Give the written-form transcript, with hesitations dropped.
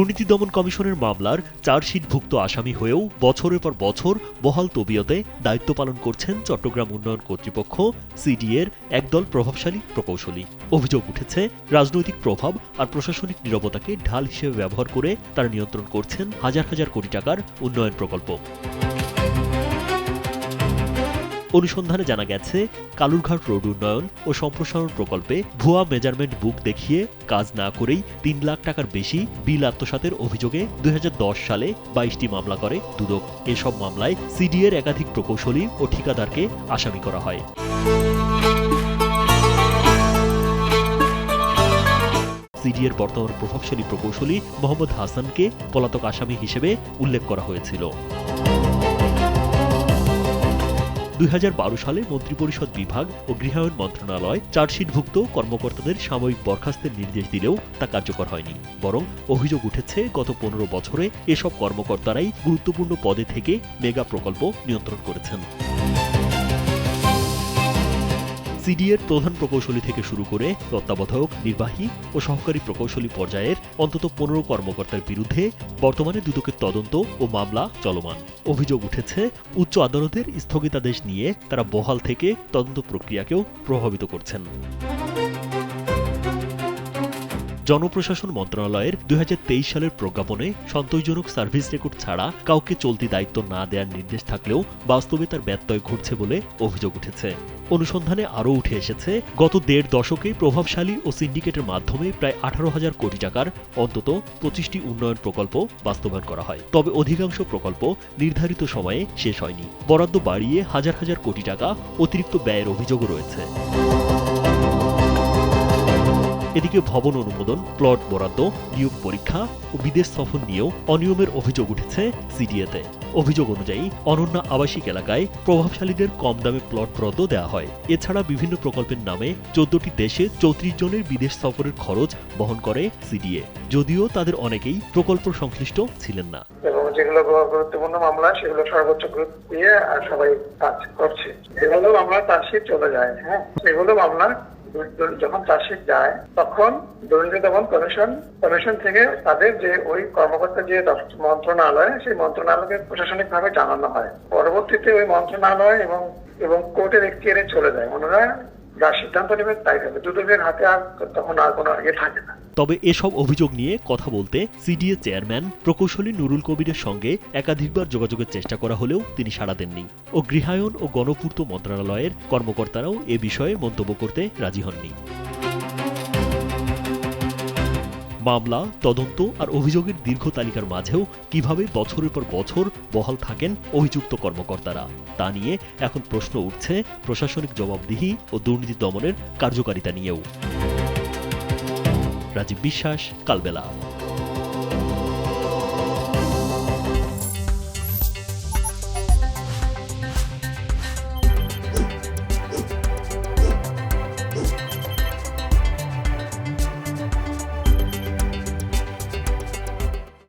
দুর্নীতি দমন কমিশনের মামলার চার্জশিটভুক্ত আসামি হয়েও বছরের পর বছর বহাল তবিয়তে দায়িত্ব পালন করছেন চট্টগ্রাম উন্নয়ন কর্তৃপক্ষ সিডিএর একদল প্রভাবশালী প্রকৌশলী। অভিযোগ উঠেছে, রাজনৈতিক প্রভাব আর প্রশাসনিক নীরবতাকে ঢাল হিসেবে ব্যবহার করে তারা নিয়ন্ত্রণ করছেন হাজার হাজার কোটি টাকার উন্নয়ন প্রকল্প। অনুসন্ধানে জানা গেছে, কালুরঘাট রোড উন্নয়ন ও সম্প্রসারণ প্রকল্পে ভুয়া মেজারমেন্ট বুক দেখিয়ে কাজ না করেই ৩ লাখ টাকার বেশি বিল আত্মসাতের অভিযোগে ২০১০ সালে ২২টি মামলা করে দুদক। এসব মামলায় সিডিএর একাধিক প্রকৌশলী ও ঠিকাদারকে আসামি করা হয়। সিডিএর বর্তমান প্রভাবশালী প্রকৌশলী মোহাম্মদ হাসানকে পলাতক আসামি হিসেবে উল্লেখ করা হয়েছিল। ২০১২ সালে মন্ত্রিপরিষদ বিভাগ ও গৃহায়ণ মন্ত্রণালয় চার্জশিটভুক্ত কর্মকর্তাদের সাময়িক বরখাস্তের নির্দেশ দিলেও তা কার্যকর হয়নি। বরং অভিযোগ উঠেছে, গত ১৫ বছরে এসব কর্মকর্তারাই গুরুত্বপূর্ণ পদে থেকে মেগা প্রকল্প নিয়ন্ত্রণ করেছেন। সিডিএর প্রধান প্রকৌশলী থেকে শুরু করে তত্ত্বাবধায়ক, নির্বাহী ও সহকারী প্রকৌশলী পর্যায়ের অন্তত ১৫ কর্মকর্তার বিরুদ্ধে বর্তমানে দুদকের তদন্ত ও মামলা চলমান। অভিযোগ উঠেছে, উচ্চ আদালতের স্থগিতাদেশ নিয়ে তারা বহাল থেকে তদন্ত প্রক্রিয়াকেও প্রভাবিত করছেন। জনপ্রশাসন মন্ত্রণালয়ের ২০২৩ সালের প্রজ্ঞাপনে সন্তোষজনক সার্ভিস রেকর্ড ছাড়া কাউকে চলতি দায়িত্ব না দেওয়ার নির্দেশ থাকলেও বাস্তবে তার ব্যত্যয় ঘটছে বলে অভিযোগ উঠেছে। অনুসন্ধানে আরও উঠে এসেছে, গত ১.৫ দশকে প্রভাবশালী ও সিন্ডিকেটের মাধ্যমে প্রায় ১৮,০০০ কোটি টাকার অন্তত ২৫টি উন্নয়ন প্রকল্প বাস্তবায়ন করা হয়। তবে অধিকাংশ প্রকল্প নির্ধারিত সময়ে শেষ হয়নি। বরাদ্দ বাড়িয়ে হাজার হাজার কোটি টাকা অতিরিক্ত ব্যয়ের অভিযোগও রয়েছে। এদিকে ভবন অনুমোদন, প্লট বরাদ্দ, নিয়োগ পরীক্ষা ও বিদেশ সফর নিয়েও অনিয়মের অভিযোগ উঠেছে সিডিএতে। অভিযোগ অনুযায়ী অনন্য আবাসিক এলাকায় প্রভাবশালীদের কম দামে প্লট বরাদ্দ দেওয়া হয়। এছাড়া বিভিন্ন প্রকল্পের নামে ১৪টি দেশে ৩৪ জনের বিদেশ সফরের খরচ বহন করে সিডিএ, যদিও তাদের অনেকেই প্রকল্প সংশ্লিষ্ট ছিলেন না। যেগুলো গুরুত্বপূর্ণ মামলা সেগুলো সর্বোচ্চ গুরুত্ব দিয়ে আর সবাই কাজ করছে। এগুলো মামলা চার্জশিট চলে যায়। এগুলো মামলা যখন চার্জশিট যায় তখন দুর্নীতি দমন কমিশন থেকে তাদের যে ওই কর্মকর্তা যে মন্ত্রণালয়, সেই মন্ত্রণালয়কে প্রশাসনিক ভাবে জানানো হয়। পরবর্তীতে ওই মন্ত্রণালয় এবং কোর্টের এখতিয়ারে চলে যায়। ওনারা যা সিদ্ধান্ত নেবেন তাই হবে। দুদকের হাতে আর তখন আর কোনো থাকে না। তবে এসব অভিযোগ নিয়ে কথা বলতে সিডিএ চেয়ারম্যান প্রকৌশলী নুরুল কবিরের সঙ্গে একাধিকবার যোগাযোগের চেষ্টা করা হলেও তিনি সাড়া দেননি। ও গৃহায়ণ ও গণপূর্ত মন্ত্রণালয়ের কর্মকর্তারাও এ বিষয়ে মন্তব্য করতে রাজি হননি। মামলা, তদন্ত আর অভিযোগের দীর্ঘ তালিকার মাঝেও কিভাবে বছরের পর বছর বহাল থাকেন অভিযুক্ত কর্মকর্তারা, তা নিয়ে এখন প্রশ্ন উঠছে প্রশাসনিক জবাবদিহি ও দুর্নীতি দমনের কার্যকারিতা নিয়েও। রাজীব বিশ্বাস, কালবেলা।